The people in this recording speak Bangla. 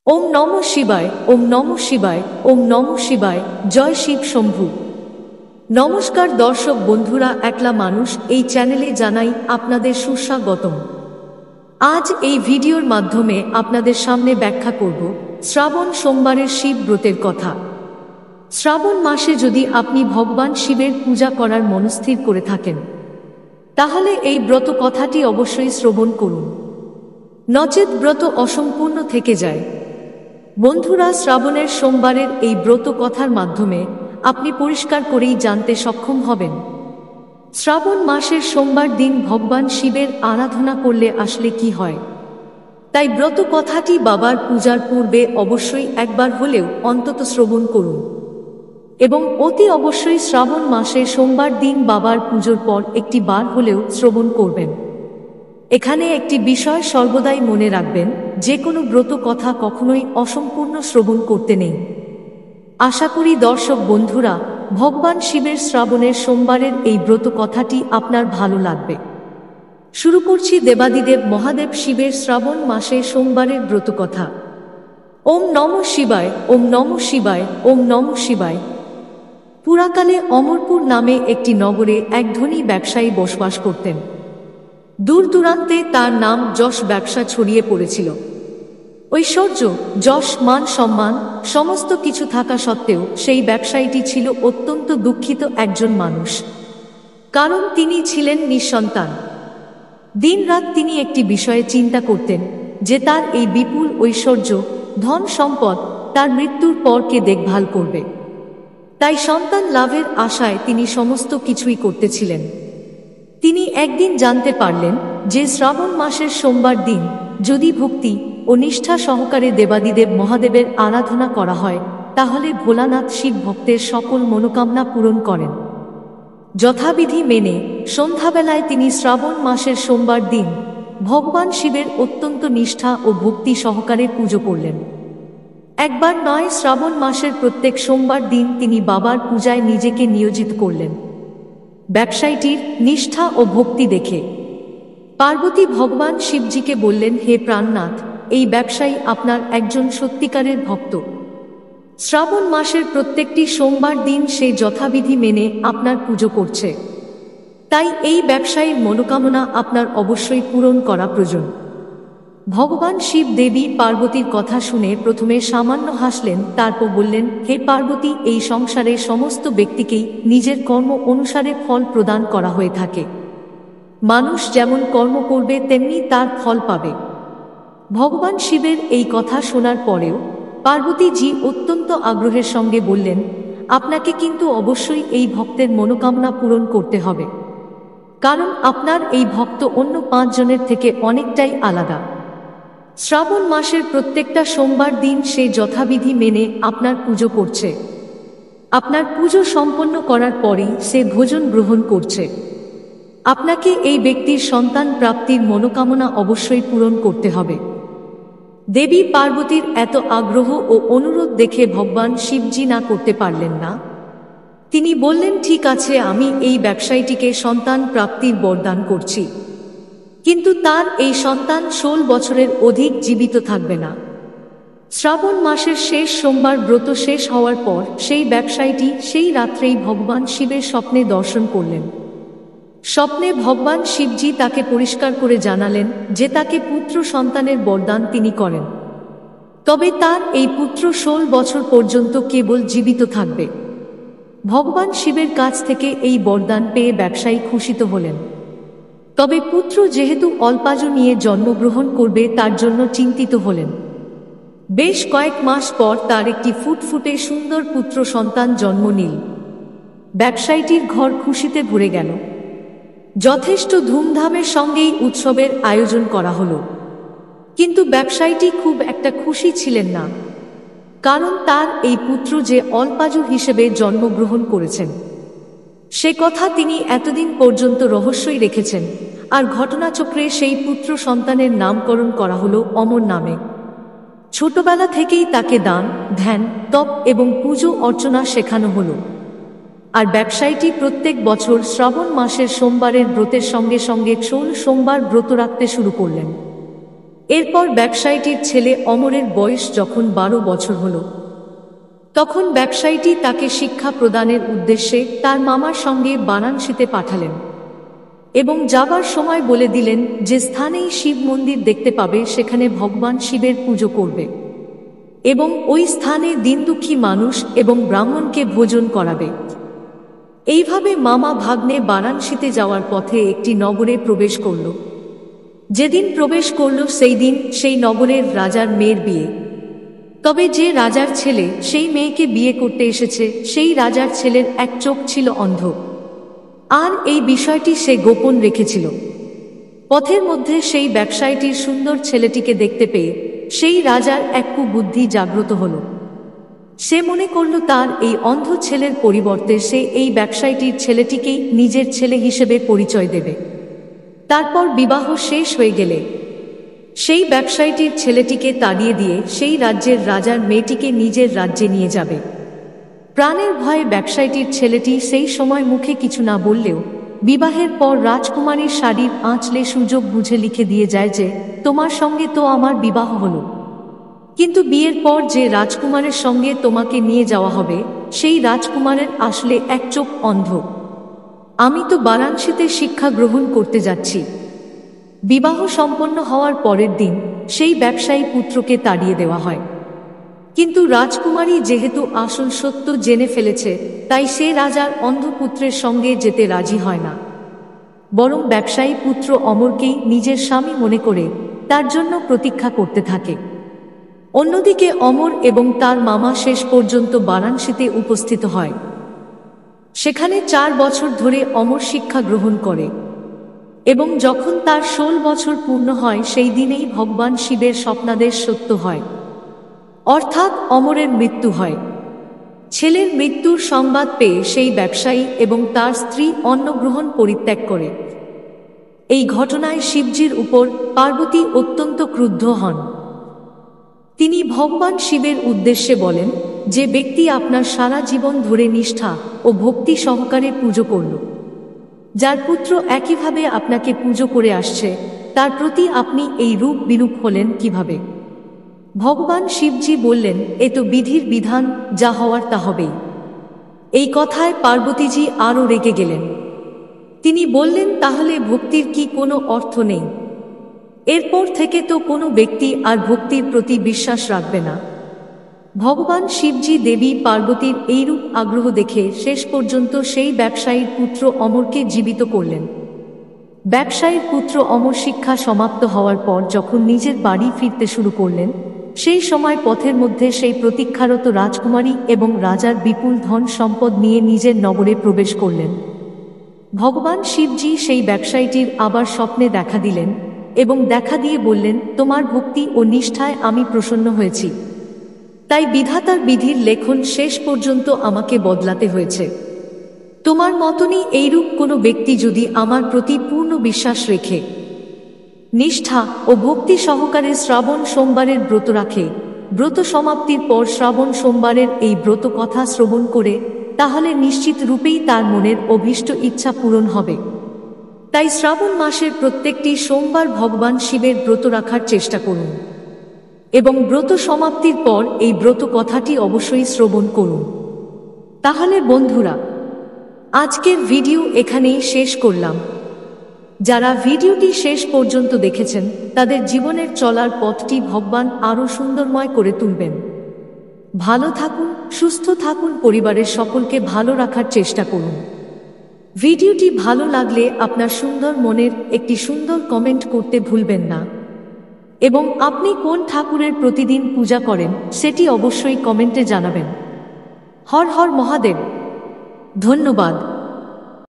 ওম নমঃ শিবায়, ওম নমঃ শিবায়, ওম নমঃ শিবায়। জয় শিব শম্ভু। নমস্কার দর্শক বন্ধুরা, একলা মানুষ এই চ্যানেলে জানাই আপনাদের সুস্বাগতম। আজ এই ভিডিওর মাধ্যমে আপনাদের সামনে ব্যাখ্যা করব শ্রাবণ সোমবারের শিব ব্রতের কথা। শ্রাবণ মাসে যদি আপনি ভগবান শিবের পূজা করার মনস্থির করে থাকেন, তাহলে এই ব্রত কথাটি অবশ্যই শ্রবণ করুন, নচেৎ ব্রত অসম্পূর্ণ থেকে যায়। বন্ধুরা, শ্রাবণের সোমবারের এই ব্রত কথার মাধ্যমে আপনি পরিষ্কার করেই জানতে সক্ষম হবেন শ্রাবণ মাসের সোমবার দিন ভগবান শিবের আরাধনা করলে আসলে কি হয়। তাই ব্রত কথাটি বাবার পূজার পূর্বে অবশ্যই একবার হলেও অন্তত শ্রবণ করুন, এবং অতি অবশ্যই শ্রাবণ মাসে সোমবার দিন বাবার পুজোর পর একটি বার হলেও শ্রবণ করবেন। এখানে একটি বিষয় সর্বদাই মনে রাখবেন, যে কোনো ব্রত কথা কখনোই অসম্পূর্ণ শ্রবণ করতে নেই। আশা করি দর্শক বন্ধুরা, ভগবান শিবের শ্রাবণের সোমবারের এই ব্রত কথাটি আপনার ভালো লাগবে। শুরু করছি দেবাদিদেব মহাদেব শিবের শ্রাবণ মাসে সোমবারের ব্রত কথা। ওম নমঃ শিবায়, ওম নমঃ শিবায়, ওম নমঃ শিবায়। পুরাকালে অমরপুর নামে একটি নগরে এক ধনী ব্যবসায়ী বসবাস করতেন। দূর দূরান্তে তার নাম যশ ব্যবসা ছড়িয়ে পড়েছিল। ঐশ্বর্য, যশ, মান সম্মান সমস্ত কিছু থাকা সত্ত্বেও সেই ব্যবসায়ীটি ছিল অত্যন্ত দুঃখিত একজন মানুষ, কারণ তিনি ছিলেন নিঃসন্তান। দিনরাত তিনি একটি বিষয়ে চিন্তা করতেন যে তার এই বিপুল ঐশ্বর্য, ধন সম্পদ তার মৃত্যুর পর কে দেখভাল করবে। তাই সন্তান লাভের আশায় তিনি সমস্ত কিছুই করতেছিলেন। তিনি একদিন জানতে পারলেন যে শ্রাবণ মাসের সোমবার দিন যদি ভক্তি ও নিষ্ঠা সহকারে দেবাদিদেব মহাদেবের আরাধনা করা হয়, তাহলে ভোলানাথ শিব ভক্তের সকল মনোকামনা পূরণ করেন। যথাবিধি মেনে সন্ধ্যাবেলায় তিনি শ্রাবণ মাসের সোমবার দিন ভগবান শিবের অত্যন্ত নিষ্ঠা ও ভক্তি সহকারে পুজো করলেন। একবার নয়, শ্রাবণ মাসের প্রত্যেক সোমবার দিন তিনি বাবার পূজায় নিজেকে নিয়োজিত করলেন। ব্যবসায়ীটির নিষ্ঠা ও ভক্তি দেখে পার্বতী ভগবান শিবজিকে বললেন, হে প্রাণনাথ, এই ব্যবসায়ী আপনার একজন সত্যিকারের ভক্ত। শ্রাবণ মাসের প্রত্যেকটি সোমবার দিন সে যথাবিধি মেনে আপনার পুজো করছে, তাই এই ব্যবসায়ীর মনোকামনা আপনার অবশ্যই পূরণ করা প্রয়োজন। ভগবান শিব দেবী পার্বতীর কথা শুনে প্রথমে সামান্য হাসলেন, তারপর বললেন, হে পার্বতী, এই সংসারে সমস্ত ব্যক্তিকেই নিজের কর্ম অনুসারে ফল প্রদান করা হয়ে থাকে। মানুষ যেমন কর্ম করবে তেমনি তার ফল পাবে। ভগবান শিবের এই কথা শোনার পরেও পার্বতীজি অত্যন্ত আগ্রহের সঙ্গে বললেন, আপনাকে কিন্তু অবশ্যই এই ভক্তের মনোকামনা পূরণ করতে হবে, কারণ আপনার এই ভক্ত অন্য 5 জনের থেকে অনেকটাই আলাদা। শ্রাবণ মাসের প্রত্যেকটা সোমবার দিন সে যথাবিধি মেনে আপনার পুজো করছে। আপনার পুজো সম্পন্ন করার পরেই সে ভোজন গ্রহণ করছে। আপনাকে এই ব্যক্তির সন্তান প্রাপ্তির মনোকামনা অবশ্যই পূরণ করতে হবে। দেবী পার্বতীর এত আগ্রহ ও অনুরোধ দেখে ভগবান শিবজি না করতে পারলেন না। তিনি বললেন, ঠিক আছে, আমি এই ব্যবসায়ীটিকে সন্তান প্রাপ্তির বরদান করছি, কিন্তু তার এই সন্তান 16 বছরের অধিক জীবিত থাকবে না। শ্রাবণ মাসের শেষ সোমবার ব্রত শেষ হওয়ার পর সেই ব্যবসায়ীটি সেই রাত্রেই ভগবান শিবের স্বপ্নে দর্শন করলেন। স্বপ্নে ভগবান শিবজি তাকে পরিষ্কার করে জানালেন যে তাকে পুত্র সন্তানের বরদান তিনি করেন, তবে তার এই পুত্র 16 বছর পর্যন্ত কেবল জীবিত থাকবে। ভগবান শিবের কাছ থেকে এই বরদান পেয়ে ব্যবসায়ী খুশিত হলেন, তবে পুত্র যেহেতু অল্পায়ু নিয়ে জন্মগ্রহণ করবে তার জন্য চিন্তিত হলেন। বেশ কয়েক মাস পর তার একটি ফুটফুটে সুন্দর পুত্র সন্তান জন্ম নিল। ব্যবসায়ীটির ঘর খুশিতে ভরে গেল। যথেষ্ট ধুমধামের সঙ্গেই উৎসবের আয়োজন করা হলো, কিন্তু ব্যবসায়ীটি খুব একটা খুশি ছিলেন না, কারণ তার এই পুত্র যে অল্পায়ু হিসেবে জন্মগ্রহণ করেছেন সে কথা তিনি এতদিন পর্যন্ত রহস্যই রেখেছেন। আর ঘটনাচক্রে সেই পুত্র সন্তানের নামকরণ করা হলো অমর নামে। ছোটবেলা থেকেই তাকে দান, ধ্যান, তপ এবং পুজো অর্চনা শেখানো হলো। আর ব্যবসায়ীটি প্রত্যেক বছর শ্রাবণ মাসের সোমবারের ব্রতের সঙ্গে সঙ্গে 16 সোমবার ব্রত রাখতে শুরু করলেন। এরপর ব্যবসায়ীটির ছেলে অমরের বয়স যখন 12 বছর হল, তখন ব্যবসায়ীটি তাকে শিক্ষা প্রদানের উদ্দেশ্যে তার মামার সঙ্গে বারাণসীতে পাঠালেন এবং যাবার সময় বলে দিলেন যে স্থানেই শিব মন্দির দেখতে পাবে সেখানে ভগবান শিবের পুজো করবে এবং ওই স্থানে দীনদুঃখী মানুষ এবং ব্রাহ্মণকে ভোজন করাবে। এইভাবে মামা ভাগ্নে বারাণসীতে যাওয়ার পথে একটি নগরে প্রবেশ করল। যেদিন প্রবেশ করল সেই দিন সেই নগরের রাজার মেয়ের বিয়ে। তবে যে রাজার ছেলে সেই মেয়েকে বিয়ে করতে এসেছে সেই রাজার ছেলের এক চোখ ছিল অন্ধ, আর এই বিষয়টি সে গোপন রেখেছিল। পথের মধ্যে সেই ব্যবসায়ীটির সুন্দর ছেলেটিকে দেখতে পেয়ে সেই রাজার এক কুবুদ্ধি জাগ্রত হল। সে মনে করল তার এই অন্ধ ছেলের পরিবর্তে সে এই ব্যবসায়ীটির ছেলেটিকেই নিজের ছেলে হিসেবে পরিচয় দেবে। তারপর বিবাহ শেষ হয়ে গেলে সেই ব্যবসায়ীটির ছেলেটিকে তাড়িয়ে দিয়ে সেই রাজ্যের রাজার মেয়েটিকে নিজের রাজ্যে নিয়ে যাবে। প্রাণের ভয়ে ব্যবসায়ীটির ছেলেটি সেই সময় মুখে কিছু না বললেও বিবাহের পর রাজকুমারীর শাড়ির আঁচলে সুযোগ বুঝে লিখে দিয়ে যায় যে তোমার সঙ্গে তো আমার বিবাহ হলো, কিন্তু বিয়ের পর যে রাজকুমারের সঙ্গে তোমাকে নিয়ে যাওয়া হবে সেই রাজকুমারের আসলে এক চোখ অন্ধ। আমি তো বারাণসীতে শিক্ষা গ্রহণ করতে যাচ্ছি। বিবাহ সম্পন্ন হওয়ার পরের দিন সেই ব্যবসায়ী পুত্রকে তাড়িয়ে দেওয়া হয়, কিন্তু রাজকুমারী যেহেতু আসল সত্য জেনে ফেলেছে তাই সে রাজার অন্ধপুত্রের সঙ্গে যেতে রাজি হয় না, বরং ব্যবসায়ী পুত্র অমরকেই নিজের স্বামী মনে করে তার জন্য প্রতীক্ষা করতে থাকে। অন্যদিকে অমর এবং তার মামা শেষ পর্যন্ত বারাণসীতে উপস্থিত হয়। সেখানে 4 বছর ধরে অমর শিক্ষা গ্রহণ করে এবং যখন তার 16 বছর পূর্ণ হয় সেই দিনেই ভগবান শিবের স্বপ্নাদেশ সত্য হয়, অর্থাৎ অমরের মৃত্যু হয়। ছেলের মৃত্যুর সংবাদ পেয়ে সেই ব্যবসায়ী এবং তার স্ত্রী অন্নগ্রহণ পরিত্যাগ করে। এই ঘটনায় শিবজির উপর পার্বতী অত্যন্ত ক্রুদ্ধ হন। তিনি ভগবান শিবের উদ্দেশ্যে বলেন, যে ব্যক্তি আপনার সারা জীবন ধরে নিষ্ঠা ও ভক্তি সহকারে পুজো করল, যার পুত্র একইভাবে আপনাকে পুজো করে আসছে, তার প্রতি আপনি এই রূপ বিরূপ হলেন কিভাবে? ভগবান শিবজি বললেন, এ তো বিধির বিধান, যা হওয়ার তা হবেই। এই কথায় পার্বতীজি আরও রেগে গেলেন। তিনি বললেন, তাহলে ভক্তির কি কোনো অর্থ নেই? এরপর থেকে তো কোনো ব্যক্তি আর ভক্তির প্রতি বিশ্বাস রাখবে না। ভগবান শিবজি দেবী পার্বতীর এইরূপ আগ্রহ দেখে শেষ পর্যন্ত সেই ব্যবসায়ীর পুত্র অমরকে জীবিত করলেন। ব্যবসায়ীর পুত্র অমর শিক্ষা সমাপ্ত হওয়ার পর যখন নিজের বাড়ি ফিরতে শুরু করলেন, সেই সময় পথের মধ্যে সেই প্রতীক্ষারত রাজকুমারী এবং রাজার বিপুল ধন সম্পদ নিয়ে নিজের নগরে প্রবেশ করলেন। ভগবান শিবজি সেই ব্যবসায়ীটির আবার স্বপ্নে দেখা দিলেন এবং দেখা দিয়ে বললেন, তোমার ভক্তি ও নিষ্ঠায় আমি প্রসন্ন হয়েছি, তাই বিধাতার বিধির লেখন শেষ পর্যন্ত আমাকে বদলাতে হয়েছে। তোমার মতনই এইরূপ কোনো ব্যক্তি যদি আমার প্রতি পূর্ণ বিশ্বাস রেখে নিষ্ঠা ও ভক্তি সহকারে শ্রাবণ সোমবারের ব্রত রাখে, ব্রত সমাপ্তির পর শ্রাবণ সোমবারের এই ব্রত কথা শ্রবণ করে, তাহলে নিশ্চিত রূপেই তার মনের অভীষ্ট ইচ্ছা পূরণ হবে। তাই শ্রাবণ মাসের প্রত্যেকটি সোমবার ভগবান শিবের ব্রত রাখার চেষ্টা করুন এবং ব্রত সমাপ্তির পর এই ব্রত কথাটি অবশ্যই শ্রবণ করুন। তাহলে বন্ধুরা, আজকের ভিডিও এখানেই শেষ করলাম। যারা ভিডিওটি শেষ পর্যন্ত দেখেছেন তাদের জীবনের চলার পথটি ভগবান আরও সুন্দরময় করে তুলবেন। ভালো থাকুন, সুস্থ থাকুন, পরিবারের সকলকে ভালো রাখার চেষ্টা করুন। ভিডিওটি ভালো লাগলে আপনার সুন্দর মনের একটি সুন্দর কমেন্ট করতে ভুলবেন না এবং আপনি কোন ঠাকুরের প্রতিদিন পূজা করেন সেটি অবশ্যই কমেন্টে জানাবেন। হর হর মহাদেব। ধন্যবাদ।